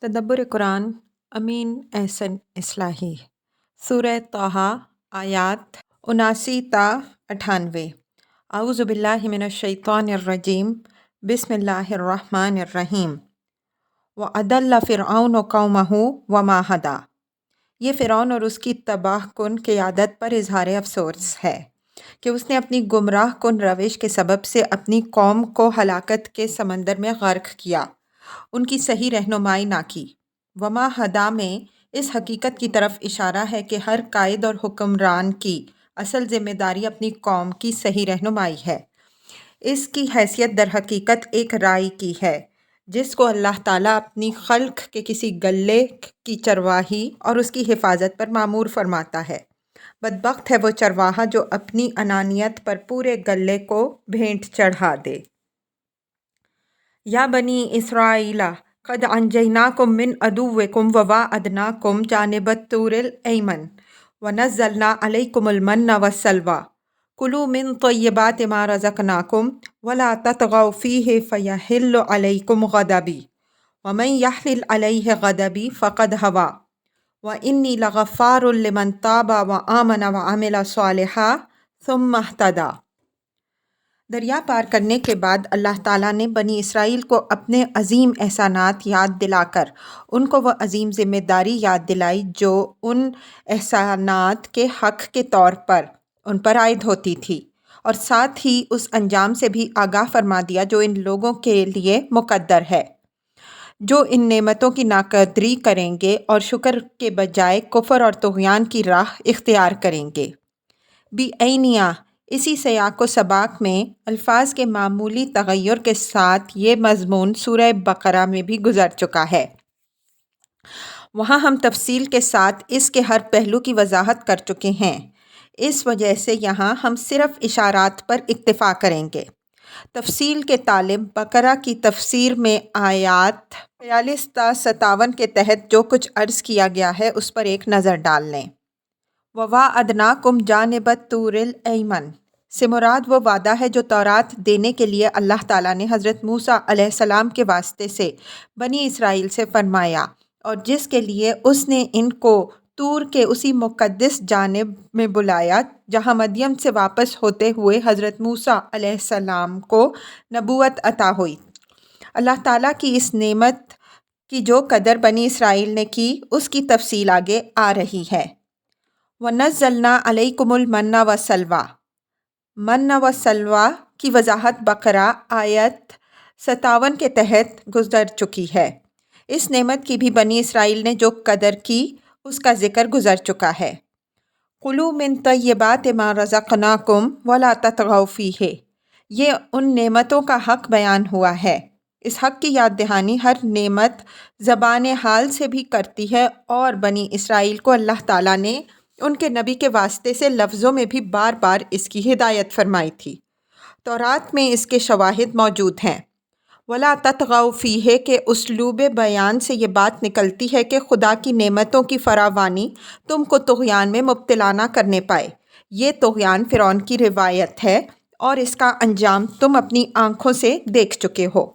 تدبر قرآن امین احسن اصلاحی سورہ طٰہٰ آیات 79 تا 98۔ اعوذ باللہ من الشیطان الرجیم، بسم اللہ الرحمن الرحیم۔ وَأَضَلَّ فِرْعَوْنُ قَوْمَهُ وَمَا هَدَىٰ۔ یہ فرعون اور اس کی تباہ کن قیادت پر اظہار افسوس ہے کہ اس نے اپنی گمراہ کن روش کے سبب سے اپنی قوم کو ہلاکت کے سمندر میں غرق کیا، ان کی صحیح رہنمائی نہ کی۔ وما ہدا میں اس حقیقت کی طرف اشارہ ہے کہ ہر قائد اور حکمران کی اصل ذمہ داری اپنی قوم کی صحیح رہنمائی ہے۔ اس کی حیثیت در حقیقت ایک رائی کی ہے، جس کو اللہ تعالیٰ اپنی خلق کے کسی گلے کی چرواہی اور اس کی حفاظت پر مامور فرماتا ہے۔ بدبخت ہے وہ چرواہا جو اپنی انانیت پر پورے گلے کو بھینٹ چڑھا دے۔ یا بنی اسرائیل قد انجیناکم من عدوکم وواعدناکم جانب الطور الایمن ونزلنا علیکم المن والسلوی کلوا من طیبات ما رزقناکم ولا تطغوا فیہ فیحل علیکم غضبی ومن یحلل علیہ غضبی فقد ہویٰ وانی لغفار لمن تاب وآمن وعمل صالحا ثم اہتدیٰ۔ دریا پار کرنے کے بعد اللہ تعالیٰ نے بنی اسرائیل کو اپنے عظیم احسانات یاد دلا کر ان کو وہ عظیم ذمہ داری یاد دلائی جو ان احسانات کے حق کے طور پر ان پر عائد ہوتی تھی، اور ساتھ ہی اس انجام سے بھی آگاہ فرما دیا جو ان لوگوں کے لیے مقدر ہے، جو ان نعمتوں کی ناقدری کریں گے اور شکر کے بجائے کفر اور طغیان کی راہ اختیار کریں گے۔ بعینیہ اسی سیاق و سباق میں الفاظ کے معمولی تغیر کے ساتھ یہ مضمون سورہ بقرہ میں بھی گزر چکا ہے۔ وہاں ہم تفصیل کے ساتھ اس کے ہر پہلو کی وضاحت کر چکے ہیں، اس وجہ سے یہاں ہم صرف اشارات پر اکتفا کریں گے۔ تفصیل کے طالب بقرہ کی تفسیر میں آیات 42 تا 57 کے تحت جو کچھ عرض کیا گیا ہے اس پر ایک نظر ڈال لیں۔ وَوَعَدْنَاكُمْ جَانِبَ الطُّورِ الْأَيْمَنِ سے مراد وہ وعدہ ہے جو تورات دینے کے لیے اللہ تعالیٰ نے حضرت موسیٰ علیہ السلام کے واسطے سے بنی اسرائیل سے فرمایا، اور جس کے لیے اس نے ان کو طور کے اسی مقدس جانب میں بلایا جہاں مدین سے واپس ہوتے ہوئے حضرت موسیٰ علیہ السلام کو نبوت عطا ہوئی۔ اللہ تعالیٰ کی اس نعمت کی جو قدر بنی اسرائیل نے کی اس کی تفصیل آگے آ رہی ہے۔ وَنَزَّلْنَا عَلَيْكُمُ الْمَنَّ وَالسَّلْوَىٰ من و سلویٰ کی وضاحت بقرہ آیت 57 کے تحت گزر چکی ہے۔ اس نعمت کی بھی بنی اسرائیل نے جو قدر کی اس کا ذکر گزر چکا ہے۔ کُلُوا مِن طَیِّبَاتِ مَا رَزَقْنَاکُمْ وَلَا تَطْغَوْا فِیہ، یہ ان نعمتوں کا حق بیان ہوا ہے۔ اس حق کی یاد دہانی ہر نعمت زبان حال سے بھی کرتی ہے، اور بنی اسرائیل کو اللہ تعالیٰ نے ان کے نبی کے واسطے سے لفظوں میں بھی بار بار اس کی ہدایت فرمائی تھی۔ تورات میں اس کے شواہد موجود ہیں۔ وَلَا تَطْغَوْا فِیہ کے اسلوب بیان سے یہ بات نکلتی ہے کہ خدا کی نعمتوں کی فراوانی تم کو طغیان میں مبتلا نہ کرنے پائے۔ یہ طغیان فرعون کی روایت ہے اور اس کا انجام تم اپنی آنکھوں سے دیکھ چکے ہو۔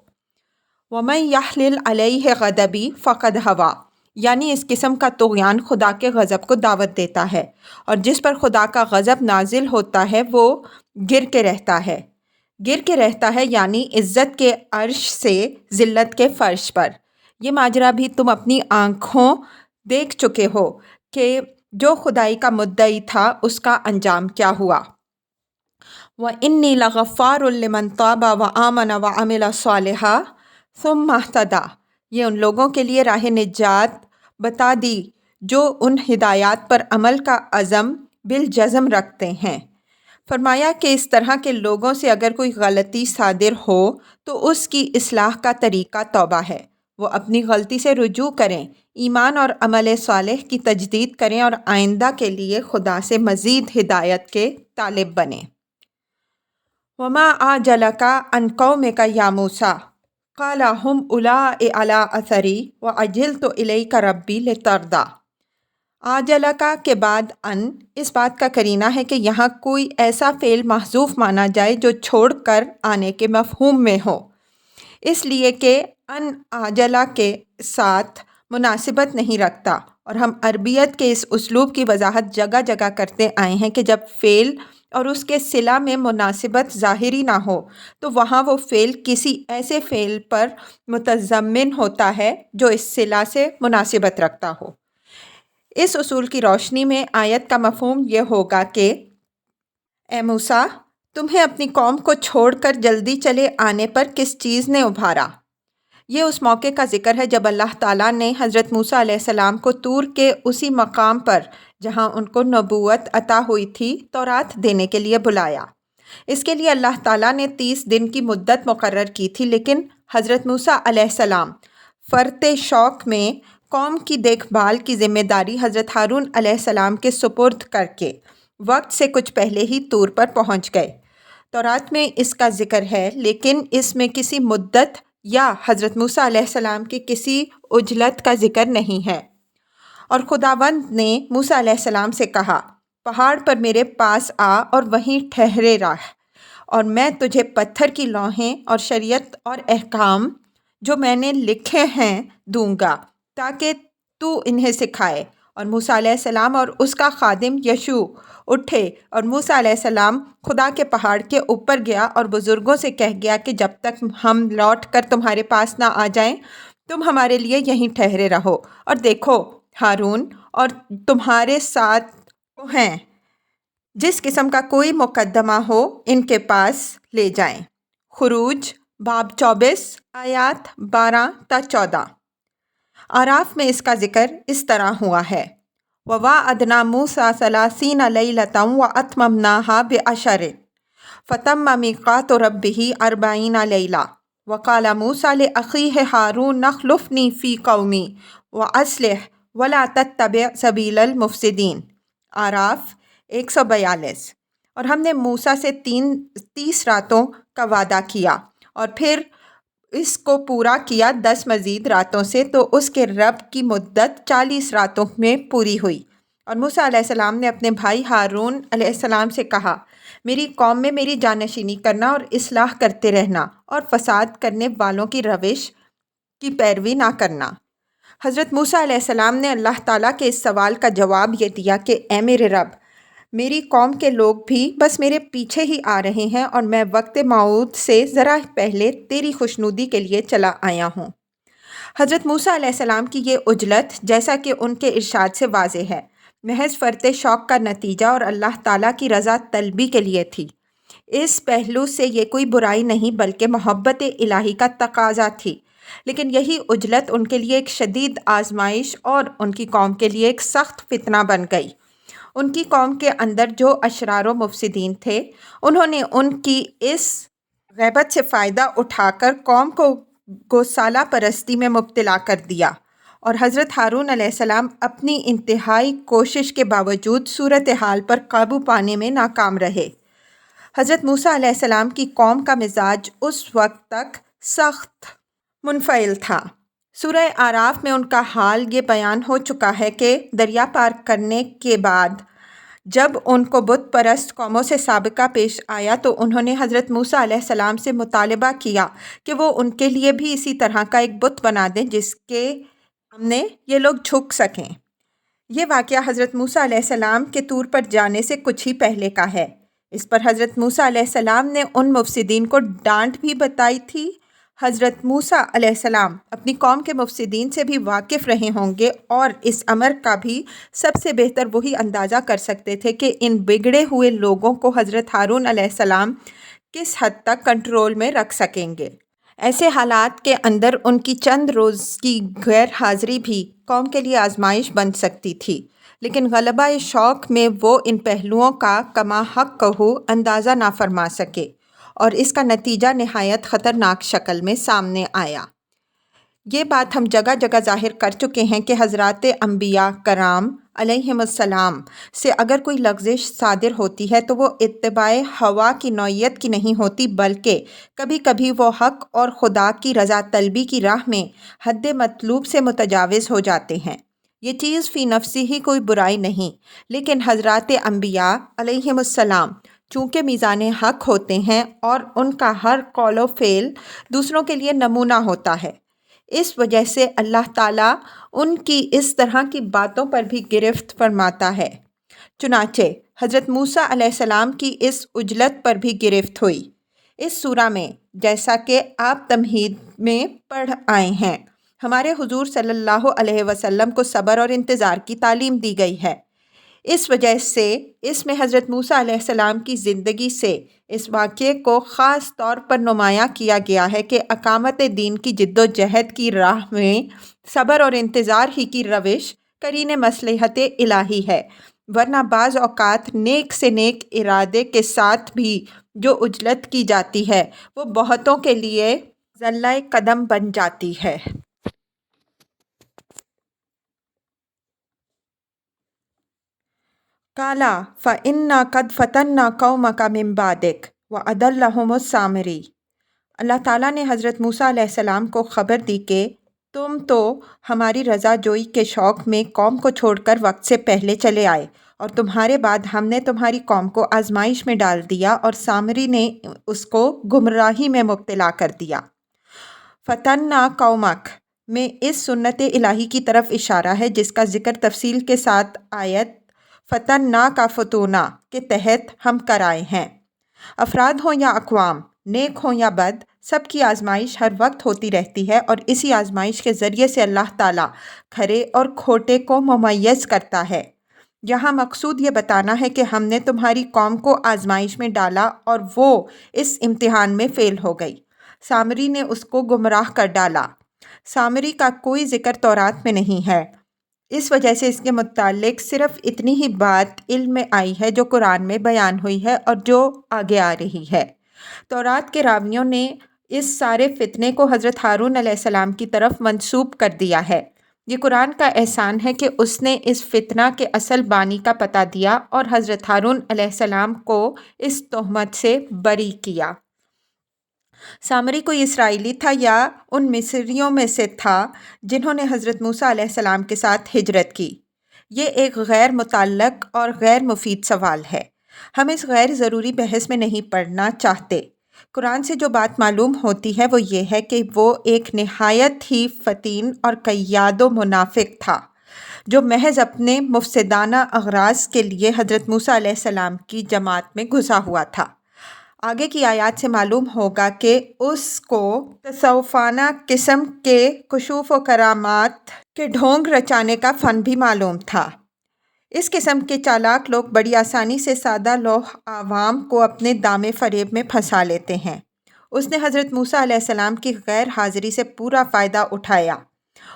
وَمَن یحلل علیہ غضبی فقد ہویٰ، یعنی اس قسم کا طغیان خدا کے غضب کو دعوت دیتا ہے، اور جس پر خدا کا غضب نازل ہوتا ہے وہ گر کے رہتا ہے۔ گر کے رہتا ہے یعنی عزت کے عرش سے ذلت کے فرش پر۔ یہ ماجرا بھی تم اپنی آنکھوں دیکھ چکے ہو کہ جو خدائی کا مدعی تھا اس کا انجام کیا ہوا۔ وَإِنِّي لَغَفَّارٌ لِمَن تَابَ وَآمَنَ وَعَمِلَ صَالِحًا ثُمَّ اهْتَدَىٰ، یہ ان لوگوں کے لیے راہ نجات بتا دی جو ان ہدایات پر عمل کا عزم بالجزم رکھتے ہیں۔ فرمایا کہ اس طرح کے لوگوں سے اگر کوئی غلطی صادر ہو تو اس کی اصلاح کا طریقہ توبہ ہے، وہ اپنی غلطی سے رجوع کریں، ایمان اور عمل صالح کی تجدید کریں اور آئندہ کے لیے خدا سے مزید ہدایت کے طالب بنیں۔ وَمَا أَعْجَلَكَ عَنْ قَوْمِكَ يَا مُوسَىٰ قَالَ هُمْ أُولَٰئِكَ عَلَىٰ أَثَرِي وَعَجِلْتُ إِلَيْكَ رَبِّی لِتَرْضَىٰ۔ عَجَلَكَ کے بعد ان اس بات کا قرینہ ہے کہ یہاں کوئی ایسا فعل محذوف مانا جائے جو چھوڑ کر آنے کے مفہوم میں ہو، اس لیے کہ ان عجلہ کے ساتھ مناسبت نہیں رکھتا، اور ہم عربیت کے اس اسلوب کی وضاحت جگہ جگہ کرتے آئے ہیں کہ جب فعل اور اس کے صلہ میں مناسبت ظاہری نہ ہو تو وہاں وہ فعل کسی ایسے فعل پر متضمن ہوتا ہے جو اس صلہ سے مناسبت رکھتا ہو۔ اس اصول کی روشنی میں آیت کا مفہوم یہ ہوگا کہ اے موسیٰ، تمہیں اپنی قوم کو چھوڑ کر جلدی چلے آنے پر کس چیز نے ابھارا؟ یہ اس موقع کا ذکر ہے جب اللہ تعالیٰ نے حضرت موسیٰ علیہ السلام کو طور کے اسی مقام پر جہاں ان کو نبوت عطا ہوئی تھی تورات دینے کے لیے بلایا۔ اس کے لیے اللہ تعالیٰ نے 30 دن کی مدت مقرر کی تھی، لیکن حضرت موسیٰ علیہ السلام فرط شوق میں قوم کی دیکھ بھال کی ذمہ داری حضرت ہارون علیہ السلام کے سپرد کر کے وقت سے کچھ پہلے ہی طور پر پہنچ گئے۔ تورات میں اس کا ذکر ہے، لیکن اس میں کسی مدت یا حضرت موسیٰ علیہ السلام کی کسی عجلت کا ذکر نہیں ہے۔ اور خداوند نے موسیٰ علیہ السلام سے کہا، پہاڑ پر میرے پاس آ اور وہیں ٹھہرے رہ، اور میں تجھے پتھر کی لوحیں اور شریعت اور احکام جو میں نے لکھے ہیں دوں گا تاکہ تو انہیں سکھائے۔ اور موسیٰ علیہ السلام اور اس کا خادم یشوع اٹھے، اور موسیٰ علیہ السلام خدا کے پہاڑ کے اوپر گیا اور بزرگوں سے کہہ گیا کہ جب تک ہم لوٹ کر تمہارے پاس نہ آ جائیں تم ہمارے لیے یہیں ٹھہرے رہو، اور دیکھو ہارون اور تمہارے ساتھ وہ ہیں، جس قسم کا کوئی مقدمہ ہو ان کے پاس لے جائیں۔ خروج باب 24 آیات 12 تا 14۔ اعراف میں اس کا ذکر اس طرح ہوا ہے، وَوَعَدْنَا مُوسَىٰ 30 لَيْلَةً وَأَتْمَمْنَاهَا بِعَشْرٍ فَتَمَّ مِيقَاتُ رَبِّهِ 40 لَيْلَةً وَقَالَ مُوسَىٰ لِأَخِيهِ هَارُونَ اخْلُفْنِي فِي قَوْمِي وَأَصْلِحْ وَلَا تَتَّبِعْ سَبِيلَ الْمُفْسِدِينَ۔ اعراف 142۔ اور ہم نے موسیٰ سے 30 راتوں کا وعدہ کیا اور پھر اس کو پورا کیا 10 مزید راتوں سے، تو اس کے رب کی مدت 40 راتوں میں پوری ہوئی۔ اور موسیٰ علیہ السلام نے اپنے بھائی ہارون علیہ السلام سے کہا، میری قوم میں میری جانشینی کرنا اور اصلاح کرتے رہنا، اور فساد کرنے والوں کی روش کی پیروی نہ کرنا۔ حضرت موسیٰ علیہ السلام نے اللہ تعالیٰ کے اس سوال کا جواب یہ دیا کہ اے میرے رب، میری قوم کے لوگ بھی بس میرے پیچھے ہی آ رہے ہیں، اور میں وقت موعود سے ذرا پہلے تیری خوشنودی کے لیے چلا آیا ہوں۔ حضرت موسیٰ علیہ السلام کی یہ عجلت جیسا کہ ان کے ارشاد سے واضح ہے، محض فرط شوق کا نتیجہ اور اللہ تعالیٰ کی رضا طلبی کے لیے تھی۔ اس پہلو سے یہ کوئی برائی نہیں بلکہ محبت الہی کا تقاضا تھی، لیکن یہی عجلت ان کے لیے ایک شدید آزمائش اور ان کی قوم کے لیے ایک سخت فتنہ بن گئی۔ ان کی قوم کے اندر جو اشرار و مفسدین تھے، انہوں نے ان کی اس غیبت سے فائدہ اٹھا کر قوم کو گوسالہ پرستی میں مبتلا کر دیا، اور حضرت ہارون علیہ السلام اپنی انتہائی کوشش کے باوجود صورتحال پر قابو پانے میں ناکام رہے۔ حضرت موسیٰ علیہ السلام کی قوم کا مزاج اس وقت تک سخت منفعل تھا۔ سورہ اعراف میں ان کا حال یہ بیان ہو چکا ہے کہ دریا پار کرنے کے بعد جب ان کو بت پرست قوموں سے سابقہ پیش آیا تو انہوں نے حضرت موسیٰ علیہ السلام سے مطالبہ کیا کہ وہ ان کے لیے بھی اسی طرح کا ایک بت بنا دیں جس کے سامنے یہ لوگ جھک سکیں۔ یہ واقعہ حضرت موسیٰ علیہ السلام کے طور پر جانے سے کچھ ہی پہلے کا ہے۔ اس پر حضرت موسیٰ علیہ السلام نے ان مفسدین کو ڈانٹ بھی بتائی تھی۔ حضرت موسیٰ علیہ السلام اپنی قوم کے مفسدین سے بھی واقف رہے ہوں گے، اور اس امر کا بھی سب سے بہتر وہی اندازہ کر سکتے تھے کہ ان بگڑے ہوئے لوگوں کو حضرت ہارون علیہ السلام کس حد تک کنٹرول میں رکھ سکیں گے۔ ایسے حالات کے اندر ان کی چند روز کی غیر حاضری بھی قوم کے لیے آزمائش بن سکتی تھی، لیکن غلبہ شوق میں وہ ان پہلوؤں کا کما حق کہو اندازہ نہ فرما سکے، اور اس کا نتیجہ نہایت خطرناک شکل میں سامنے آیا۔ یہ بات ہم جگہ جگہ ظاہر کر چکے ہیں کہ حضرات انبیاء کرام علیہم السلام سے اگر کوئی لغزش صادر ہوتی ہے تو وہ اتباع ہوا کی نوعیت کی نہیں ہوتی، بلکہ کبھی کبھی وہ حق اور خدا کی رضا طلبی کی راہ میں حد مطلوب سے متجاوز ہو جاتے ہیں۔ یہ چیز فی نفسی ہی کوئی برائی نہیں، لیکن حضرات انبیاء علیہم السلام چونکہ میزان حق ہوتے ہیں اور ان کا ہر قول و فعل دوسروں کے لیے نمونہ ہوتا ہے، اس وجہ سے اللہ تعالیٰ ان کی اس طرح کی باتوں پر بھی گرفت فرماتا ہے۔ چنانچہ حضرت موسیٰ علیہ السلام کی اس عجلت پر بھی گرفت ہوئی۔ اس سورہ میں جیسا کہ آپ تمہید میں پڑھ آئے ہیں، ہمارے حضور صلی اللہ علیہ وسلم کو صبر اور انتظار کی تعلیم دی گئی ہے۔ اس وجہ سے اس میں حضرت موسیٰ علیہ السلام کی زندگی سے اس واقعے کو خاص طور پر نمایاں کیا گیا ہے کہ اقامت دین کی جد و جہد کی راہ میں صبر اور انتظار ہی کی روش قرین مصلحت الہی ہے، ورنہ بعض اوقات نیک سے نیک ارادے کے ساتھ بھی جو عجلت کی جاتی ہے وہ بہتوں کے لیے ذلہ قدم بن جاتی ہے۔ قَالَ فَإِنَّا قَدْ فَتَنَّا قَوْمَكَ مِن بَعْدِكَ وَأَضَلَّهُمُ السَّامِرِي۔ اللہ تعالیٰ نے حضرت موسیٰ علیہ السلام کو خبر دی کہ تم تو ہماری رضا جوئی کے شوق میں قوم کو چھوڑ کر وقت سے پہلے چلے آئے، اور تمہارے بعد ہم نے تمہاری قوم کو آزمائش میں ڈال دیا اور سامری نے اس کو گمراہی میں مبتلا کر دیا۔ فتنّا قومک میں اس سنت الہی کی طرف اشارہ ہے جس کا ذکر تفصیل کے ساتھ آیت فتنّا کا فتونہ کے تحت ہم کرائے ہیں۔ افراد ہوں یا اقوام، نیک ہوں یا بد، سب کی آزمائش ہر وقت ہوتی رہتی ہے، اور اسی آزمائش کے ذریعے سے اللہ تعالیٰ کھرے اور کھوٹے کو ممیز کرتا ہے۔ یہاں مقصود یہ بتانا ہے کہ ہم نے تمہاری قوم کو آزمائش میں ڈالا اور وہ اس امتحان میں فیل ہو گئی۔ سامری نے اس کو گمراہ کر ڈالا۔ سامری کا کوئی ذکر تورات میں نہیں ہے، اس وجہ سے اس کے متعلق صرف اتنی ہی بات علم میں آئی ہے جو قرآن میں بیان ہوئی ہے اور جو آگے آ رہی ہے۔ تورات کے راویوں نے اس سارے فتنے کو حضرت ہارون علیہ السلام کی طرف منسوب کر دیا ہے۔ یہ قرآن کا احسان ہے کہ اس نے اس فتنہ کے اصل بانی کا پتہ دیا اور حضرت ہارون علیہ السلام کو اس تہمت سے بری کیا۔ سامری کوئی اسرائیلی تھا یا ان مصریوں میں سے تھا جنہوں نے حضرت موسیٰ علیہ السلام کے ساتھ ہجرت کی؟ یہ ایک غیر متعلق اور غیر مفید سوال ہے، ہم اس غیر ضروری بحث میں نہیں پڑنا چاہتے۔ قرآن سے جو بات معلوم ہوتی ہے وہ یہ ہے کہ وہ ایک نہایت ہی فتین اور قیاد و منافق تھا جو محض اپنے مفسدانہ اغراض کے لیے حضرت موسیٰ علیہ السلام کی جماعت میں گھسا ہوا تھا۔ آگے کی آیات سے معلوم ہوگا کہ اس کو تصوفانہ قسم کے کشوف و کرامات کے ڈھونگ رچانے کا فن بھی معلوم تھا۔ اس قسم کے چالاک لوگ بڑی آسانی سے سادہ لوح عوام کو اپنے دام فریب میں پھنسا لیتے ہیں۔ اس نے حضرت موسیٰ علیہ السلام کی غیر حاضری سے پورا فائدہ اٹھایا۔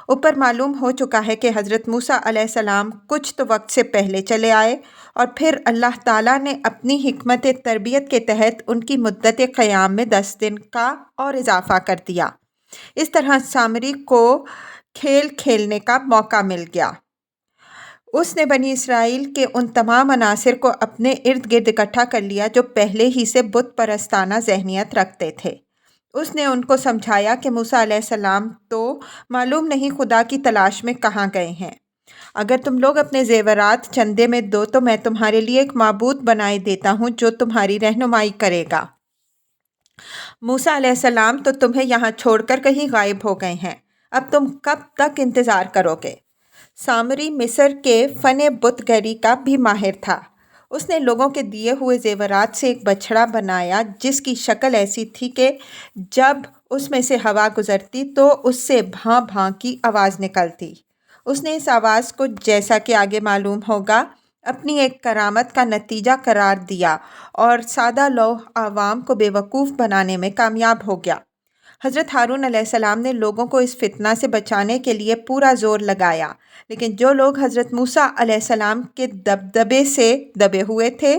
اوپر معلوم ہو چکا ہے کہ حضرت موسیٰ علیہ السلام کچھ تو وقت سے پہلے چلے آئے اور پھر اللہ تعالیٰ نے اپنی حکمت تربیت کے تحت ان کی مدت قیام میں 10 دن کا اور اضافہ کر دیا۔ اس طرح سامری کو کھیل کھیلنے کا موقع مل گیا۔ اس نے بنی اسرائیل کے ان تمام عناصر کو اپنے ارد گرد اکٹھا کر لیا جو پہلے ہی سے بت پرستانہ ذہنیت رکھتے تھے۔ اس نے ان کو سمجھایا کہ موسیٰ علیہ السلام تو معلوم نہیں خدا کی تلاش میں کہاں گئے ہیں۔ اگر تم لوگ اپنے زیورات چندے میں دو تو میں تمہارے لیے ایک معبود بنائے دیتا ہوں جو تمہاری رہنمائی کرے گا۔ موسیٰ علیہ السلام تو تمہیں یہاں چھوڑ کر کہیں غائب ہو گئے ہیں، اب تم کب تک انتظار کرو گے؟ سامری مصر کے فن بت گری کا بھی ماہر تھا۔ اس نے لوگوں کے دیے ہوئے زیورات سے ایک بچھڑا بنایا جس کی شکل ایسی تھی کہ جب اس میں سے ہوا گزرتی تو اس سے بھاں بھاں کی آواز نکلتی۔ اس نے اس آواز کو، جیسا کہ آگے معلوم ہوگا، اپنی ایک کرامت کا نتیجہ قرار دیا اور سادہ لوح عوام کو بے وقوف بنانے میں کامیاب ہو گیا۔ حضرت ہارون علیہ السلام نے لوگوں کو اس فتنہ سے بچانے کے لیے پورا زور لگایا، لیکن جو لوگ حضرت موسیٰ علیہ السلام کے دبدبے سے دبے ہوئے تھے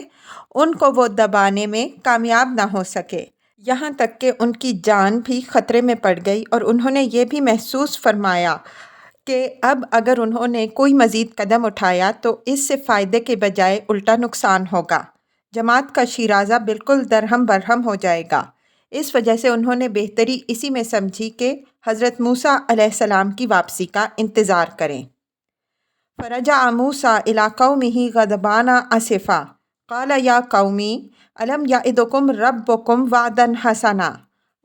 ان کو وہ دبانے میں کامیاب نہ ہو سکے، یہاں تک کہ ان کی جان بھی خطرے میں پڑ گئی، اور انہوں نے یہ بھی محسوس فرمایا کہ اب اگر انہوں نے کوئی مزید قدم اٹھایا تو اس سے فائدے کے بجائے الٹا نقصان ہوگا، جماعت کا شیرازہ بالکل درہم برہم ہو جائے گا۔ اس وجہ سے انہوں نے بہتری اسی میں سمجھی کہ حضرت موسیٰ علیہ السلام کی واپسی کا انتظار کریں۔ فرجع موسیٰ الی قومہ غضبان اسفا قال یا قوم الم یعدکم ربکم وعدا حسنا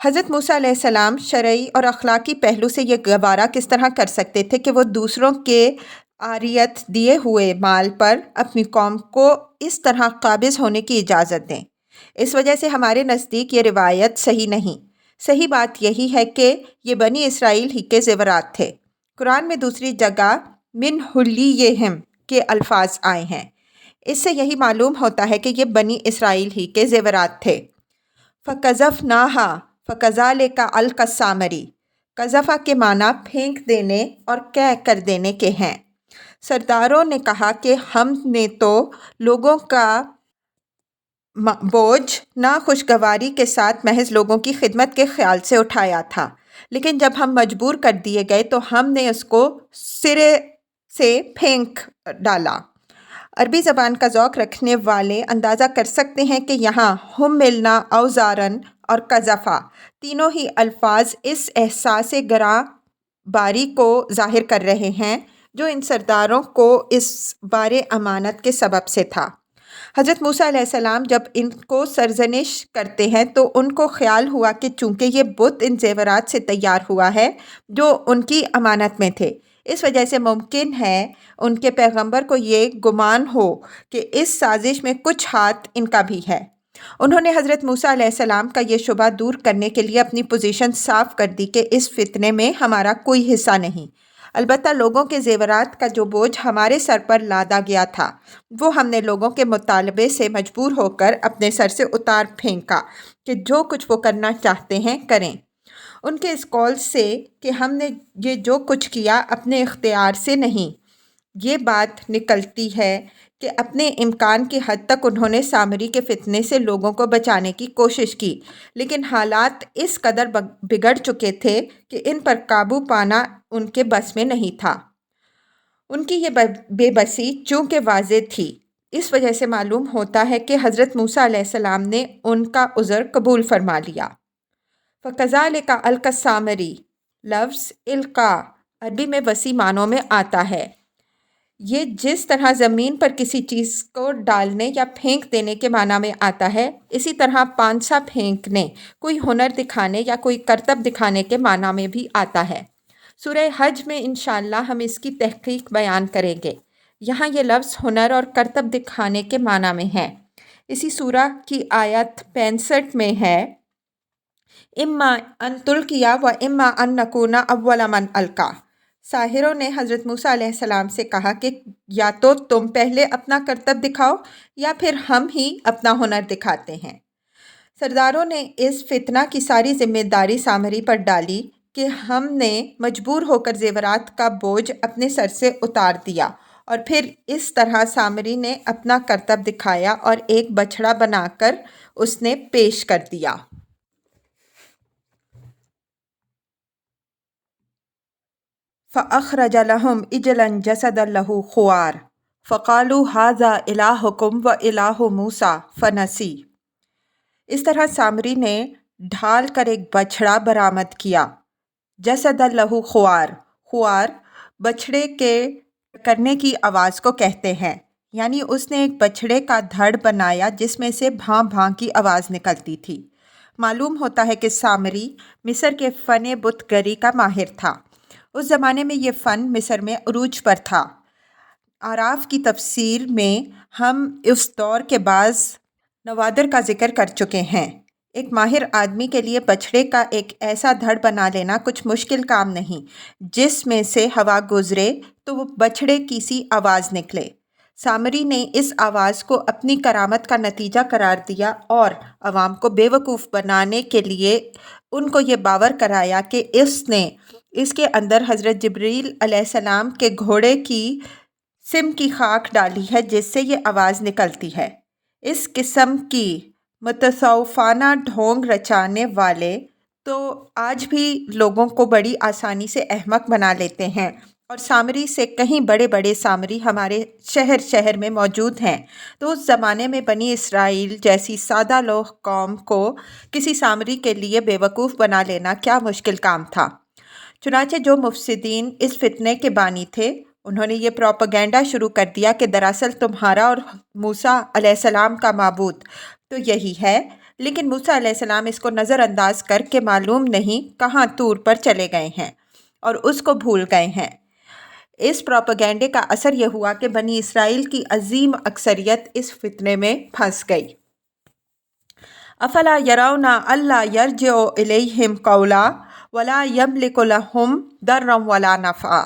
حضرت موسیٰ علیہ السلام شرعی اور اخلاقی پہلو سے یہ گوارا کس طرح کر سکتے تھے کہ وہ دوسروں کے عاریت دیے ہوئے مال پر اپنی قوم کو اس طرح قابض ہونے کی اجازت دیں؟ اس وجہ سے ہمارے نزدیک یہ روایت صحیح نہیں۔ صحیح بات یہی ہے کہ یہ بنی اسرائیل ہی کے زیورات تھے۔ قرآن میں دوسری جگہ من حلیہم کے الفاظ آئے ہیں۔ اس سے یہی معلوم ہوتا ہے کہ یہ بنی اسرائیل ہی کے زیورات تھے۔ فَقَذَفْنَاهَا فَكَذَلِكَ أَلْقَى السَّامِرِي، قذفہ کے معنی پھینک دینے اور قے کر دینے کے ہیں۔ سرداروں نے کہا کہ ہم نے تو لوگوں کا بوجھ ناخوشگواری کے ساتھ محض لوگوں کی خدمت کے خیال سے اٹھایا تھا، لیکن جب ہم مجبور کر دیے گئے تو ہم نے اس کو سرے سے پھینک ڈالا۔ عربی زبان کا ذوق رکھنے والے اندازہ کر سکتے ہیں کہ یہاں حملنا، اوزارن اور قذفہ تینوں ہی الفاظ اس احساس گراں باری کو ظاہر کر رہے ہیں جو ان سرداروں کو اس بار امانت کے سبب سے تھا۔ حضرت موسیٰ علیہ السلام جب ان کو سرزنش کرتے ہیں تو ان کو خیال ہوا کہ چونکہ یہ بت ان زیورات سے تیار ہوا ہے جو ان کی امانت میں تھے، اس وجہ سے ممکن ہے ان کے پیغمبر کو یہ گمان ہو کہ اس سازش میں کچھ ہاتھ ان کا بھی ہے۔ انہوں نے حضرت موسیٰ علیہ السلام کا یہ شبہ دور کرنے کے لیے اپنی پوزیشن صاف کر دی کہ اس فتنے میں ہمارا کوئی حصہ نہیں، البتہ لوگوں کے زیورات کا جو بوجھ ہمارے سر پر لادا گیا تھا وہ ہم نے لوگوں کے مطالبے سے مجبور ہو کر اپنے سر سے اتار پھینکا کہ جو کچھ وہ کرنا چاہتے ہیں کریں۔ ان کے اس قول سے کہ ہم نے یہ جو کچھ کیا اپنے اختیار سے نہیں، یہ بات نکلتی ہے کہ اپنے امکان کی حد تک انہوں نے سامری کے فتنے سے لوگوں کو بچانے کی کوشش کی، لیکن حالات اس قدر بگڑ چکے تھے کہ ان پر قابو پانا ان کے بس میں نہیں تھا۔ ان کی یہ بے بسی چونکہ واضح تھی، اس وجہ سے معلوم ہوتا ہے کہ حضرت موسیٰ علیہ السلام نے ان کا عذر قبول فرما لیا۔ فَكَذَلِكَ أَلْقَى السَّامِرِي، لفظ القاء عربی میں وسیع معنوں میں آتا ہے۔ یہ جس طرح زمین پر کسی چیز کو ڈالنے یا پھینک دینے کے معنی میں آتا ہے، اسی طرح پانسا پھینکنے، کوئی ہنر دکھانے یا کوئی کرتب دکھانے کے معنی میں بھی آتا ہے۔ سورہ حج میں انشاءاللہ ہم اس کی تحقیق بیان کریں گے۔ یہاں یہ لفظ ہنر اور کرتب دکھانے کے معنی میں ہے۔ اسی سورہ کی آیت 65 میں ہے، اما ان تلقیا و اما ان نکون اول من القا۔ ساحروں نے حضرت موسیٰ علیہ السلام سے کہا کہ یا تو تم پہلے اپنا کرتب دکھاؤ یا پھر ہم ہی اپنا ہنر دکھاتے ہیں۔ سرداروں نے اس فتنہ کی ساری ذمہ داری سامری پر ڈالی کہ ہم نے مجبور ہو کر زیورات کا بوجھ اپنے سر سے اتار دیا، اور پھر اس طرح سامری نے اپنا کرتب دکھایا اور ایک بچھڑا بنا کر اس نے پیش کر دیا۔ فَأَخْرَجَ لَهُمْ عِجْلًا جَسَدًا لَهُ خُوَارٌ فَقَالُوا هَٰذَا إِلَٰهُكُمْ وَإِلَٰهُ مُوسَىٰ فَنَسِیَ۔ اس طرح سامری نے ڈھال کر ایک بچھڑا برآمد کیا۔ جَسَدًا لَهُ خوار، خوار بچھڑے کے کرنے کی آواز کو کہتے ہیں، یعنی اس نے ایک بچھڑے کا دھڑ بنایا جس میں سے بھاں بھاں کی آواز نکلتی تھی۔ معلوم ہوتا ہے کہ سامری مصر کے فن بت گری کا ماہر تھا۔ اس زمانے میں یہ فن مصر میں عروج پر تھا۔ اعراف کی تفسیر میں ہم اس دور کے بعض نوادر کا ذکر کر چکے ہیں۔ ایک ماہر آدمی کے لیے بچھڑے کا ایک ایسا دھڑ بنا لینا کچھ مشکل کام نہیں جس میں سے ہوا گزرے تو وہ بچھڑے کی سی آواز نکلے۔ سامری نے اس آواز کو اپنی کرامت کا نتیجہ قرار دیا اور عوام کو بے وقوف بنانے کے لیے ان کو یہ باور کرایا کہ اس نے اس کے اندر حضرت جبریل علیہ السلام کے گھوڑے کی سم کی خاک ڈالی ہے جس سے یہ آواز نکلتی ہے۔ اس قسم کی متصوفانہ ڈھونگ رچانے والے تو آج بھی لوگوں کو بڑی آسانی سے احمق بنا لیتے ہیں، اور سامری سے کہیں بڑے بڑے سامری ہمارے شہر شہر میں موجود ہیں۔ تو اس زمانے میں بنی اسرائیل جیسی سادہ لوح قوم کو کسی سامری کے لیے بے وقوف بنا لینا کیا مشکل کام تھا۔ چنانچہ جو مفسدین اس فتنے کے بانی تھے انہوں نے یہ پروپیگنڈا شروع کر دیا کہ دراصل تمہارا اور موسیٰ علیہ السلام کا معبود تو یہی ہے، لیکن موسیٰ علیہ السلام اس کو نظر انداز کر کے معلوم نہیں کہاں طور پر چلے گئے ہیں اور اس کو بھول گئے ہیں۔ اس پروپیگنڈے کا اثر یہ ہوا کہ بنی اسرائیل کی عظیم اکثریت اس فتنے میں پھنس گئی۔ افلا یرون الا یرجع الیہم قولا ولا یملک لہم ضرا ولا نفعا۔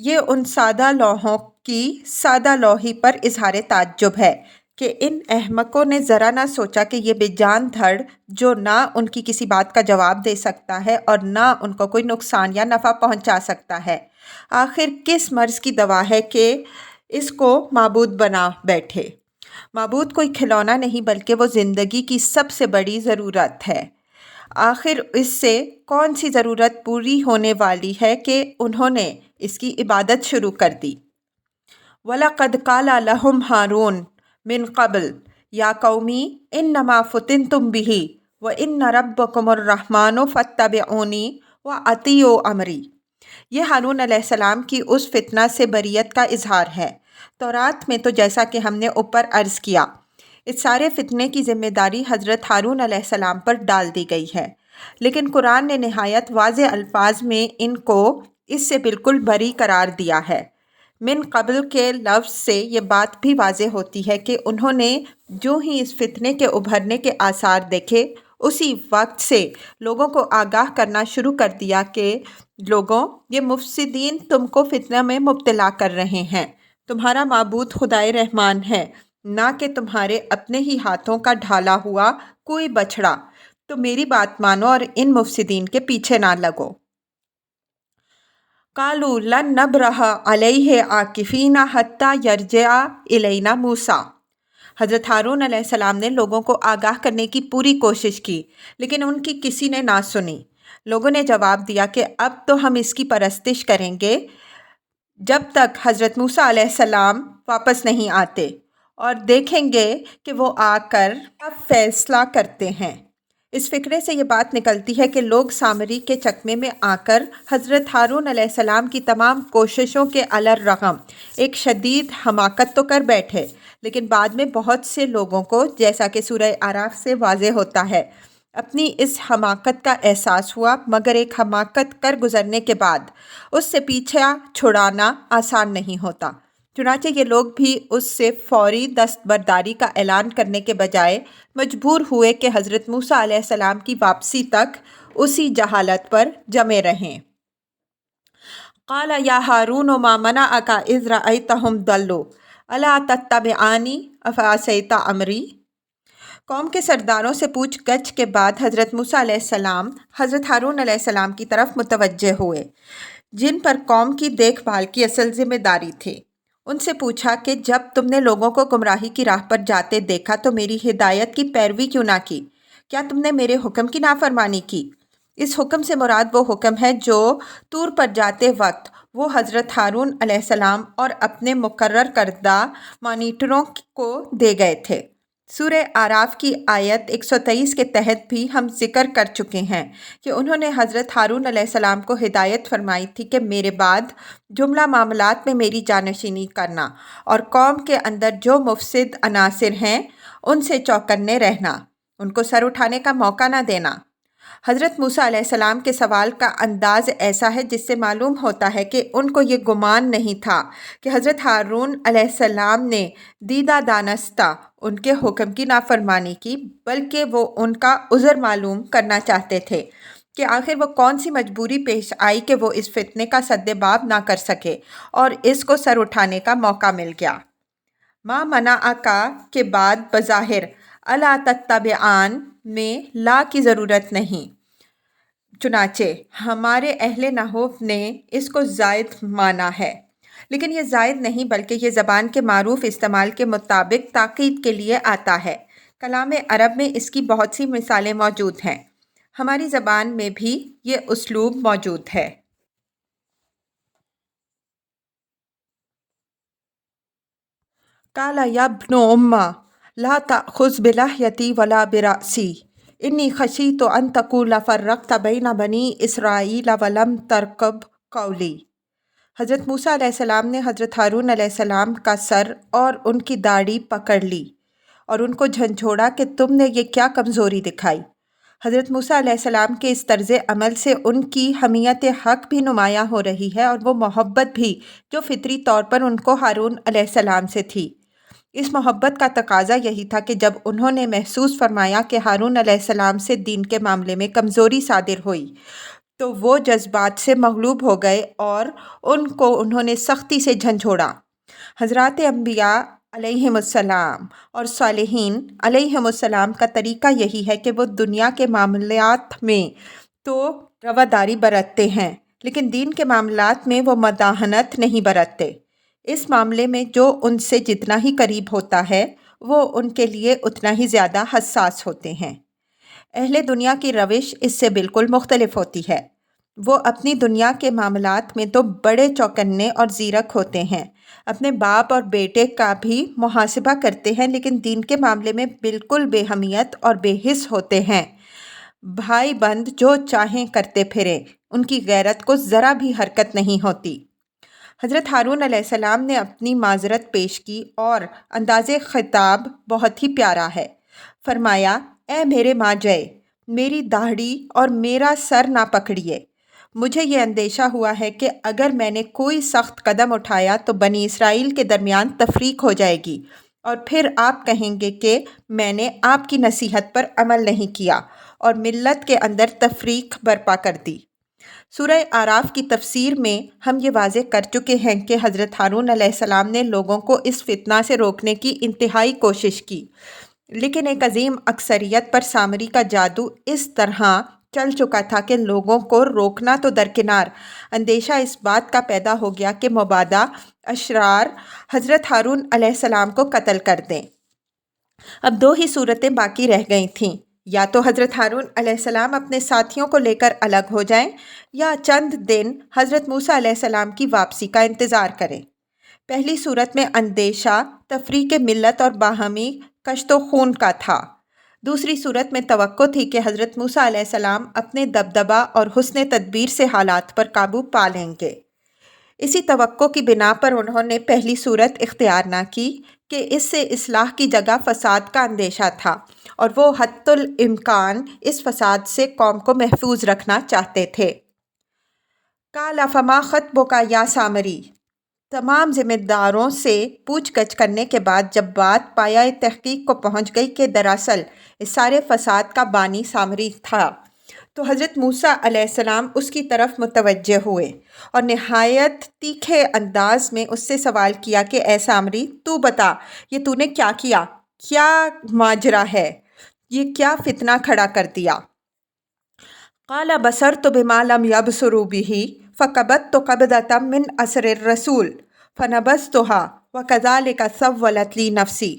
یہ ان سادہ لوحوں کی سادہ لوحی پر اظہار تعجب ہے کہ ان احمقوں نے ذرا نہ سوچا کہ یہ بے جان دھڑ جو نہ ان کی کسی بات کا جواب دے سکتا ہے اور نہ ان کو کوئی نقصان یا نفع پہنچا سکتا ہے، آخر کس مرض کی دوا ہے کہ اس کو معبود بنا بیٹھے۔ معبود کوئی کھلونا نہیں بلکہ وہ زندگی کی سب سے بڑی ضرورت ہے۔ آخر اس سے کون سی ضرورت پوری ہونے والی ہے کہ انہوں نے اس کی عبادت شروع کر دی۔ وَلَقَدْ قَالَ لَهُمْ هَارُونُ مِن قَبْلُ يَا قَوْمِ إِنَّمَا فُتِنْتُمْ بِهِ وَإِنَّ رَبَّكُمُ الرَّحْمَنُ فَاتَّبِعُونِي وَأَطِیعُوا أَمْرِی۔ یہ ہارون علیہ السلام کی اس فتنہ سے بریت کا اظہار ہے۔ تورات میں تو جیسا کہ ہم نے اوپر عرض کیا، اس سارے فتنے کی ذمہ داری حضرت ہارون علیہ السلام پر ڈال دی گئی ہے، لیکن قرآن نے نہایت واضح الفاظ میں ان کو اس سے بالکل بری قرار دیا ہے۔ من قبل کے لفظ سے یہ بات بھی واضح ہوتی ہے کہ انہوں نے جو ہی اس فتنے کے ابھرنے کے آثار دیکھے، اسی وقت سے لوگوں کو آگاہ کرنا شروع کر دیا کہ لوگوں، یہ مفسدین تم کو فتنہ میں مبتلا کر رہے ہیں۔ تمہارا معبود خدائے رحمان ہے، نہ کہ تمہارے اپنے ہی ہاتھوں کا ڈھالا ہوا کوئی بچھڑا۔ تو میری بات مانو اور ان مفسدین کے پیچھے نہ لگو۔ قالوا لن نبرح علیہ عاکفین حتی یرجع الینا موسیٰ۔ حضرت ہارون علیہ السلام نے لوگوں کو آگاہ کرنے کی پوری کوشش کی، لیکن ان کی کسی نے نہ سنی۔ لوگوں نے جواب دیا کہ اب تو ہم اس کی پرستش کریں گے جب تک حضرت موسیٰ علیہ السلام واپس نہیں آتے، اور دیکھیں گے کہ وہ آ کر اب فیصلہ کرتے ہیں۔ اس فکرے سے یہ بات نکلتی ہے کہ لوگ سامری کے چکمے میں آ کر حضرت ہارون علیہ السلام کی تمام کوششوں کے علی الرغم ایک شدید حماقت تو کر بیٹھے، لیکن بعد میں بہت سے لوگوں کو، جیسا کہ سورہ اعراف سے واضح ہوتا ہے، اپنی اس حماقت کا احساس ہوا، مگر ایک حماقت کر گزرنے کے بعد اس سے پیچھا چھڑانا آسان نہیں ہوتا۔ چنانچہ یہ لوگ بھی اس سے فوری دستبرداری کا اعلان کرنے کے بجائے مجبور ہوئے کہ حضرت موسیٰ علیہ السلام کی واپسی تک اسی جہالت پر جمے رہیں۔ قال یا ہارون ما منعک اذ رأیتہم ضلوا الا تتبعانی افعصیت امری۔ قوم کے سرداروں سے پوچھ گچھ کے بعد حضرت موسیٰ علیہ السلام حضرت ہارون علیہ السلام کی طرف متوجہ ہوئے، جن پر قوم کی دیکھ بھال کی اصل ذمہ داری تھی۔ ان سے پوچھا کہ جب تم نے لوگوں کو گمراہی کی راہ پر جاتے دیکھا تو میری ہدایت کی پیروی کیوں نہ کی؟ کیا تم نے میرے حکم کی نافرمانی کی؟ اس حکم سے مراد وہ حکم ہے جو طور پر جاتے وقت وہ حضرت ہارون علیہ السلام اور اپنے مقرر کردہ مانیٹروں کو دے گئے تھے۔ سورہ اعراف کی آیت 123 کے تحت بھی ہم ذکر کر چکے ہیں کہ انہوں نے حضرت ہارون علیہ السلام کو ہدایت فرمائی تھی کہ میرے بعد جملہ معاملات میں میری جانشینی کرنا اور قوم کے اندر جو مفسد عناصر ہیں ان سے چوکنے رہنا، ان کو سر اٹھانے کا موقع نہ دینا۔ حضرت موسیٰ علیہ السلام کے سوال کا انداز ایسا ہے جس سے معلوم ہوتا ہے کہ ان کو یہ گمان نہیں تھا کہ حضرت ہارون علیہ السلام نے دیدہ دانستہ ان کے حکم کی نافرمانی کی، بلکہ وہ ان کا عذر معلوم کرنا چاہتے تھے کہ آخر وہ کون سی مجبوری پیش آئی کہ وہ اس فتنے کا سد باب نہ کر سکے اور اس کو سر اٹھانے کا موقع مل گیا۔ ما منعک کے بعد بظاہر الا تتبعان میں لا کی ضرورت نہیں، چنانچہ ہمارے اہل نحو نے اس کو زائد مانا ہے، لیکن یہ زائد نہیں بلکہ یہ زبان کے معروف استعمال کے مطابق تاکید کے لیے آتا ہے۔ کلام عرب میں اس کی بہت سی مثالیں موجود ہیں، ہماری زبان میں بھی یہ اسلوب موجود ہے۔ قال یا ابن ام لا تأخذ بلحیتی ولا برأسی انی خشیت ان تقول فرقت بین بنی اسرائیل ولم ترقب قولی۔ حضرت موسیٰ علیہ السلام نے حضرت ہارون علیہ السلام کا سر اور ان کی داڑھی پکڑ لی اور ان کو جھنجھوڑا کہ تم نے یہ کیا کمزوری دکھائی۔ حضرت موسیٰ علیہ السلام کے اس طرز عمل سے ان کی حمیت حق بھی نمایاں ہو رہی ہے اور وہ محبت بھی جو فطری طور پر ان کو ہارون علیہ السلام سے تھی۔ اس محبت کا تقاضا یہی تھا کہ جب انہوں نے محسوس فرمایا کہ ہارون علیہ السلام سے دین کے معاملے میں کمزوری صادر ہوئی تو وہ جذبات سے مغلوب ہو گئے اور انہوں نے سختی سے جھنجھوڑا۔ حضرات انبیاء علیہم السلام اور صالحین علیہم السلام کا طریقہ یہی ہے کہ وہ دنیا کے معاملات میں تو رواداری برتتے ہیں لیکن دین کے معاملات میں وہ مداہنت نہیں برتتے۔ اس معاملے میں جو ان سے جتنا ہی قریب ہوتا ہے وہ ان کے لیے اتنا ہی زیادہ حساس ہوتے ہیں۔ اہل دنیا کی روش اس سے بالکل مختلف ہوتی ہے۔ وہ اپنی دنیا کے معاملات میں تو بڑے چوکنے اور زیرک ہوتے ہیں، اپنے باپ اور بیٹے کا بھی محاسبہ کرتے ہیں، لیکن دین کے معاملے میں بالکل بے حمیت اور بے حس ہوتے ہیں۔ بھائی بند جو چاہیں کرتے پھریں، ان کی غیرت کو ذرا بھی حرکت نہیں ہوتی۔ حضرت ہارون علیہ السلام نے اپنی معذرت پیش کی اور انداز خطاب بہت ہی پیارا ہے۔ فرمایا، اے میرے ماں جائے، میری داڑھی اور میرا سر نہ پکڑیے۔ مجھے یہ اندیشہ ہوا ہے کہ اگر میں نے کوئی سخت قدم اٹھایا تو بنی اسرائیل کے درمیان تفریق ہو جائے گی اور پھر آپ کہیں گے کہ میں نے آپ کی نصیحت پر عمل نہیں کیا اور ملت کے اندر تفریق برپا کر دی۔ سورہ اعراف کی تفسیر میں ہم یہ واضح کر چکے ہیں کہ حضرت ہارون علیہ السلام نے لوگوں کو اس فتنہ سے روکنے کی انتہائی کوشش کی، لیکن ایک عظیم اکثریت پر سامری کا جادو اس طرح چل چکا تھا کہ لوگوں کو روکنا تو درکنار، اندیشہ اس بات کا پیدا ہو گیا کہ مبادا اشرار حضرت ہارون علیہ السلام کو قتل کر دیں۔ اب دو ہی صورتیں باقی رہ گئی تھیں، یا تو حضرت ہارون علیہ السلام اپنے ساتھیوں کو لے کر الگ ہو جائیں یا چند دن حضرت موسیٰ علیہ السلام کی واپسی کا انتظار کریں۔ پہلی صورت میں اندیشہ تفریق ملت اور باہمی کشت و خون کا تھا، دوسری صورت میں توقع تھی کہ حضرت موسیٰ علیہ السلام اپنے دبدبہ اور حسن تدبیر سے حالات پر قابو پا لیں گے۔ اسی توقع کی بنا پر انہوں نے پہلی صورت اختیار نہ کی کہ اس سے اصلاح کی جگہ فساد کا اندیشہ تھا اور وہ حتی الامکان اس فساد سے قوم کو محفوظ رکھنا چاہتے تھے۔ قال فما خطبک یا سامری، تمام ذمہ داروں سے پوچھ گچھ کرنے کے بعد جب بات پایہ تحقیق کو پہنچ گئی کہ دراصل اس سارے فساد کا بانی سامری تھا، تو حضرت موسیٰ علیہ السلام اس کی طرف متوجہ ہوئے اور نہایت تیکھے انداز میں اس سے سوال کیا کہ اے سامری، تو بتا یہ تو نے کیا کیا، کیا ماجرا ہے، یہ کیا فتنہ کھڑا کر دیا؟ قال بصرت بما لم يبصروا به فقبضت قبضة من اثر الرسول فنبذتها وكذلك سولت لي نفسی۔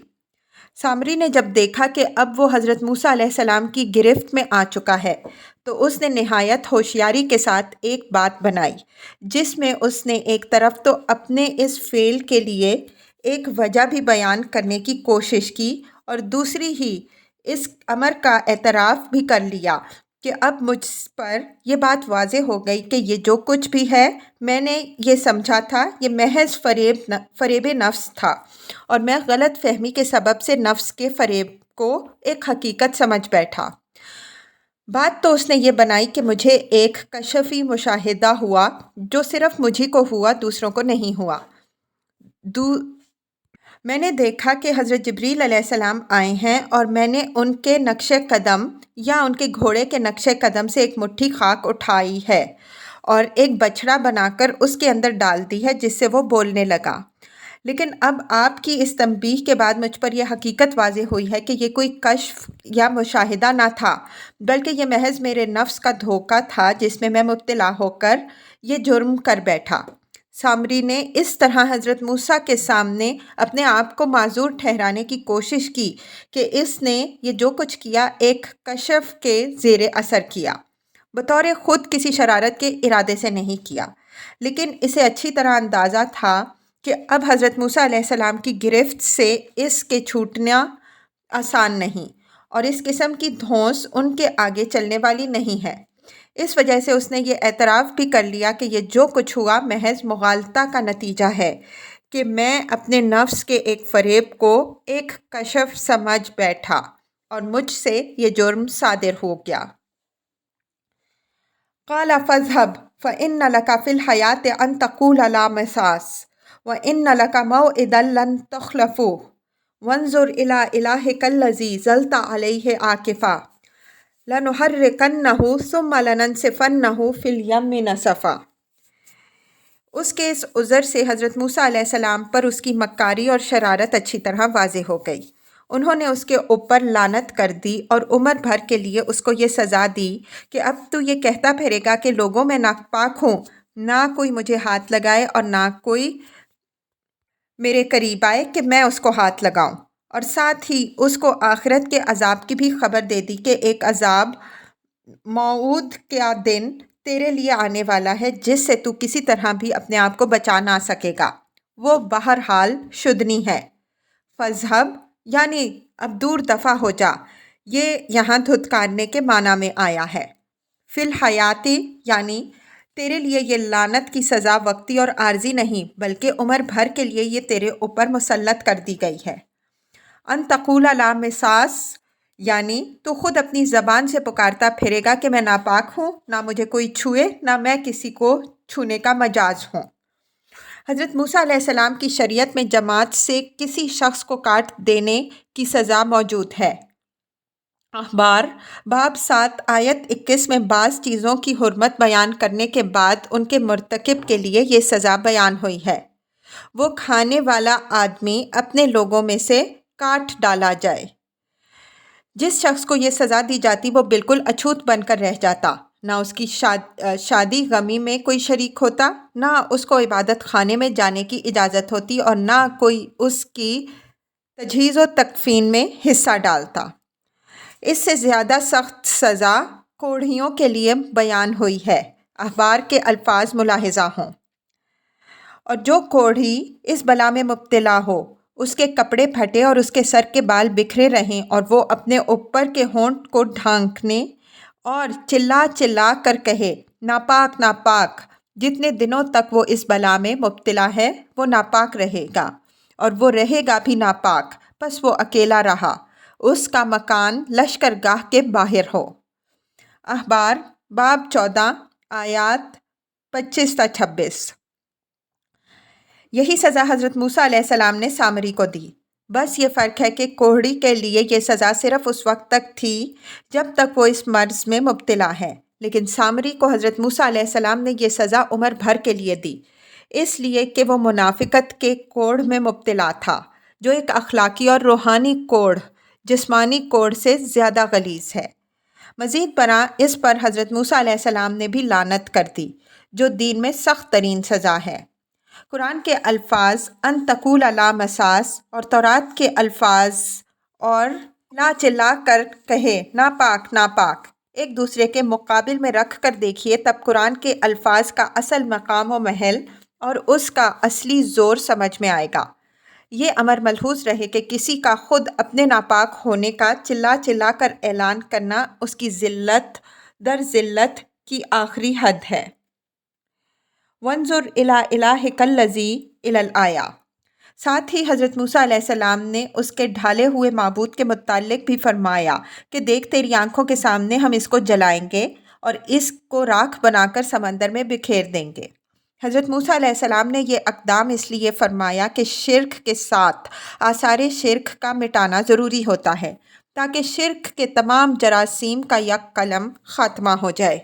سامری نے جب دیکھا کہ اب وہ حضرت موسیٰ علیہ السلام کی گرفت میں آ چکا ہے تو اس نے نہایت ہوشیاری کے ساتھ ایک بات بنائی، جس میں اس نے ایک طرف تو اپنے اس فعل کے لیے ایک وجہ بھی بیان کرنے کی کوشش کی اور دوسری ہی اس امر کا اعتراف بھی کر لیا کہ اب مجھ پر یہ بات واضح ہو گئی کہ یہ جو کچھ بھی ہے میں نے یہ سمجھا تھا یہ محض فریب نفس تھا اور میں غلط فہمی کے سبب سے نفس کے فریب کو ایک حقیقت سمجھ بیٹھا۔ بات تو اس نے یہ بنائی کہ مجھے ایک کشفی مشاہدہ ہوا جو صرف مجھے کو ہوا، دوسروں کو نہیں ہوا۔ میں نے دیکھا کہ حضرت جبریل علیہ السلام آئے ہیں اور میں نے ان کے نقش قدم یا ان کے گھوڑے کے نقش قدم سے ایک مٹھی خاک اٹھائی ہے اور ایک بچھڑا بنا کر اس کے اندر ڈال دی ہے جس سے وہ بولنے لگا۔ لیکن اب آپ کی اس تنبیہ کے بعد مجھ پر یہ حقیقت واضح ہوئی ہے کہ یہ کوئی کشف یا مشاہدہ نہ تھا، بلکہ یہ محض میرے نفس کا دھوکہ تھا جس میں مبتلا ہو کر یہ جرم کر بیٹھا۔ سامری نے اس طرح حضرت موسیٰ کے سامنے اپنے آپ کو معذور ٹھہرانے کی کوشش کی کہ اس نے یہ جو کچھ کیا ایک کشف کے زیر اثر کیا، بطور خود کسی شرارت کے ارادے سے نہیں کیا، لیکن اسے اچھی طرح اندازہ تھا کہ اب حضرت موسیٰ علیہ السلام کی گرفت سے اس کے چھوٹنا آسان نہیں اور اس قسم کی دھونس ان کے آگے چلنے والی نہیں ہے۔ اس وجہ سے اس نے یہ اعتراف بھی کر لیا کہ یہ جو کچھ ہوا محض مغالطہ کا نتیجہ ہے کہ میں اپنے نفس کے ایک فریب کو ایک کشف سمجھ بیٹھا اور مجھ سے یہ جرم صادر ہو گیا۔ قال فاذهب فإن لك في الحياة أن تقول لا مساس وإن لك موعدا لن تخلفوه وانظر إلى إلهك الذي ظلت عليه عاكفا لنحرقنه ثم لننسفنه في اليم نسفا۔ اس کے اس عذر سے حضرت موسیٰ علیہ السلام پر اس کی مکاری اور شرارت اچھی طرح واضح ہو گئی۔ انہوں نے اس کے اوپر لعنت کر دی اور عمر بھر کے لیے اس کو یہ سزا دی کہ اب تو یہ کہتا پھرے گا کہ لوگوں میں ناپاک ہوں، نہ کوئی مجھے ہاتھ لگائے اور نہ کوئی میرے قریب آئے کہ میں اس کو ہاتھ لگاؤں۔ اور ساتھ ہی اس کو آخرت کے عذاب کی بھی خبر دے دی کہ ایک عذاب موعود کا دن تیرے لیے آنے والا ہے جس سے تو کسی طرح بھی اپنے آپ کو بچا نہ سکے گا، وہ بہرحال شدنی ہے۔ فذہب یعنی اب دور دفع ہو جا، یہ یہاں دھتکارنے کے معنی میں آیا ہے۔ فی الحیاتی یعنی تیرے لیے یہ لعنت کی سزا وقتی اور عارضی نہیں بلکہ عمر بھر کے لیے یہ تیرے اوپر مسلط کر دی گئی ہے۔ ان تقول لا مساس یعنی تو خود اپنی زبان سے پکارتا پھرے گا کہ میں ناپاک ہوں، نہ مجھے کوئی چھوئے، نہ میں کسی کو چھونے کا مجاز ہوں۔ حضرت موسیٰ علیہ السلام کی شریعت میں جماعت سے کسی شخص کو کاٹ دینے کی سزا موجود ہے۔ اخبار باب 7 آیت 21 میں بعض چیزوں کی حرمت بیان کرنے کے بعد ان کے مرتکب کے لیے یہ سزا بیان ہوئی ہے۔ وہ کھانے والا آدمی اپنے لوگوں میں سے کاٹ ڈالا جائے۔ جس شخص کو یہ سزا دی جاتی وہ بالکل اچھوت بن کر رہ جاتا، نہ اس کی شادی غمی میں کوئی شریک ہوتا، نہ اس کو عبادت خانے میں جانے کی اجازت ہوتی اور نہ کوئی اس کی تجہیز و تکفین میں حصہ ڈالتا۔ اس سے زیادہ سخت سزا کوڑھیوں کے لیے بیان ہوئی ہے، اخبار کے الفاظ ملاحظہ ہوں۔ اور جو کوڑھی اس بلا میں مبتلا ہو، اس کے کپڑے پھٹے اور اس کے سر کے بال بکھرے رہیں اور وہ اپنے اوپر کے ہونٹ کو ڈھانکنے اور چلا چلا کر کہے ناپاک ناپاک، جتنے دنوں تک وہ اس بلا میں مبتلا ہے وہ ناپاک رہے گا اور وہ رہے گا بھی ناپاک، پس وہ اکیلا رہا، اس کا مکان لشکر گاہ کے باہر ہو۔ اخبار باب 14 آیات 25 تا 26۔ یہی سزا حضرت موسیٰ علیہ السلام نے سامری کو دی، بس یہ فرق ہے کہ کوڑھی کے لیے یہ سزا صرف اس وقت تک تھی جب تک وہ اس مرض میں مبتلا ہے، لیکن سامری کو حضرت موسیٰ علیہ السلام نے یہ سزا عمر بھر کے لیے دی، اس لیے کہ وہ منافقت کے کوڑھ میں مبتلا تھا، جو ایک اخلاقی اور روحانی کوڑھ جسمانی کوڑھ سے زیادہ غلیظ ہے۔ مزید برآں اس پر حضرت موسیٰ علیہ السلام نے بھی لعنت کر دی، جو دین میں سخت ترین سزا ہے۔ قرآن کے الفاظ ان تقول لا مساس اور تورات کے الفاظ اور لا چلا کر کہے ناپاک ناپاک ایک دوسرے کے مقابل میں رکھ کر دیکھیے، تب قرآن کے الفاظ کا اصل مقام و محل اور اس کا اصلی زور سمجھ میں آئے گا۔ یہ امر ملحوظ رہے کہ کسی کا خود اپنے ناپاک ہونے کا چلا چلا کر اعلان کرنا اس کی ذلت در ذلت کی آخری حد ہے۔ وانظر الی الہک الذی الی الآیہ۔ ساتھ ہی حضرت موسیٰ علیہ السلام نے اس کے ڈھالے ہوئے معبود کے متعلق بھی فرمایا کہ دیکھ تیری آنکھوں کے سامنے ہم اس کو جلائیں گے اور اس کو راکھ بنا کر سمندر میں بکھیر دیں گے۔ حضرت موسیٰ علیہ السلام نے یہ اقدام اس لیے فرمایا کہ شرک کے ساتھ آثار شرک کا مٹانا ضروری ہوتا ہے تاکہ شرک کے تمام جراثیم کا یک قلم خاتمہ ہو جائے۔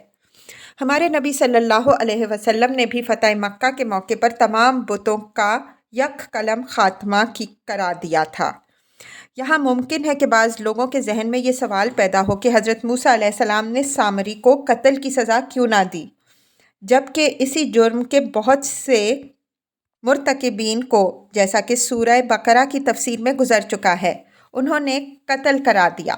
ہمارے نبی صلی اللہ علیہ وسلم نے بھی فتح مکہ کے موقع پر تمام بتوں کا یک قلم خاتمہ کرا دیا تھا۔ یہاں ممکن ہے کہ بعض لوگوں کے ذہن میں یہ سوال پیدا ہو کہ حضرت موسیٰ علیہ السلام نے سامری کو قتل کی سزا کیوں نہ دی، جبکہ اسی جرم کے بہت سے مرتکبین کو، جیسا کہ سورہ بقرہ کی تفسیر میں گزر چکا ہے، انہوں نے قتل کرا دیا۔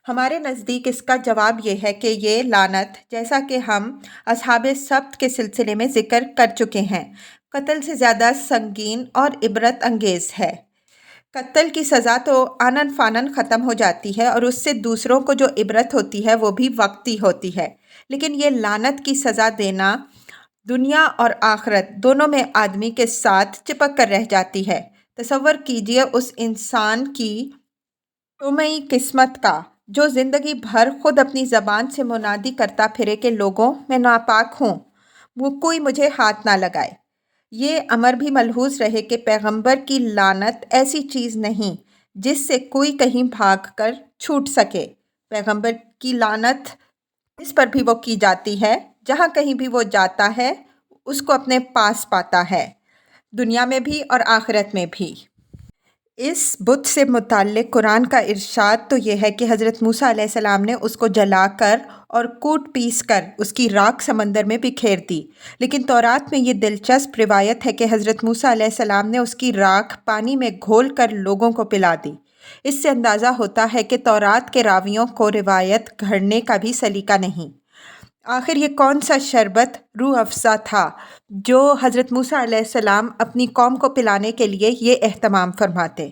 ہمارے نزدیک اس کا جواب یہ ہے کہ یہ لعنت، جیسا کہ ہم اصحاب سبت کے سلسلے میں ذکر کر چکے ہیں، قتل سے زیادہ سنگین اور عبرت انگیز ہے۔ قتل کی سزا تو آنن فانن ختم ہو جاتی ہے اور اس سے دوسروں کو جو عبرت ہوتی ہے وہ بھی وقتی ہوتی ہے، لیکن یہ لعنت کی سزا دینا دنیا اور آخرت دونوں میں آدمی کے ساتھ چپک کر رہ جاتی ہے۔ تصور کیجئے اس انسان کی تومئی قسمت کا جو زندگی بھر خود اپنی زبان سے منادی کرتا پھرے کہ لوگوں میں ناپاک ہوں، کوئی مجھے ہاتھ نہ لگائے۔ یہ امر بھی ملحوظ رہے کہ پیغمبر کی لعنت ایسی چیز نہیں جس سے کوئی کہیں بھاگ کر چھوٹ سکے۔ پیغمبر کی لعنت اس پر بھی وہ کی جاتی ہے، جہاں کہیں بھی وہ جاتا ہے اس کو اپنے پاس پاتا ہے، دنیا میں بھی اور آخرت میں بھی۔ اس بت سے متعلق قرآن کا ارشاد تو یہ ہے کہ حضرت موسیٰ علیہ السلام نے اس کو جلا کر اور کوٹ پیس کر اس کی راکھ سمندر میں بکھیر دی، لیکن تورات میں یہ دلچسپ روایت ہے کہ حضرت موسیٰ علیہ السلام نے اس کی راکھ پانی میں گھول کر لوگوں کو پلا دی۔ اس سے اندازہ ہوتا ہے کہ تورات کے راویوں کو روایت گھڑنے کا بھی سلیقہ نہیں۔ آخر یہ کون سا شربت روح افزا تھا جو حضرت موسیٰ علیہ السلام اپنی قوم کو پلانے کے لیے یہ اہتمام فرماتے؟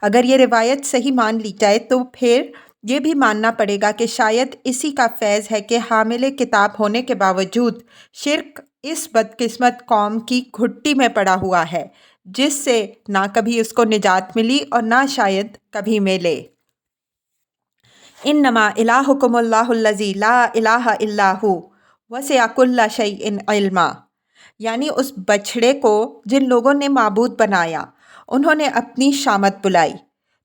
اگر یہ روایت صحیح مان لی جائے تو پھر یہ بھی ماننا پڑے گا کہ شاید اسی کا فیض ہے کہ حامل کتاب ہونے کے باوجود شرک اس بدقسمت قوم کی گھٹی میں پڑا ہوا ہے، جس سے نہ کبھی اس کو نجات ملی اور نہ شاید کبھی ملے۔ انما الہکم اللہ الذی لا الہ الا ہو وسع کل شیء علما، یعنی اس بچھڑے کو جن لوگوں نے معبود بنایا انہوں نے اپنی شامت بلائی۔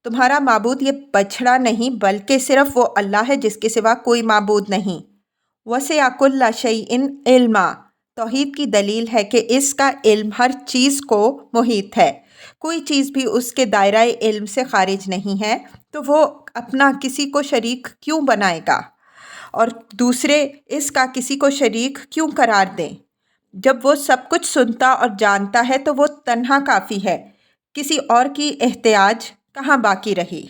تمہارا معبود یہ بچھڑا نہیں بلکہ صرف وہ اللہ ہے جس کے سوا کوئی معبود نہیں۔ وسع کل شیء علما، توحید کی دلیل ہے کہ اس کا علم ہر چیز کو محیط ہے، کوئی چیز بھی اس کے دائرہ علم سے خارج نہیں ہے، تو وہ اپنا کسی کو شریک کیوں بنائے گا اور دوسرے اس کا کسی کو شریک کیوں قرار دیں؟ جب وہ سب کچھ سنتا اور جانتا ہے تو وہ تنہا کافی ہے، کسی اور کی احتیاج کہاں باقی رہی؟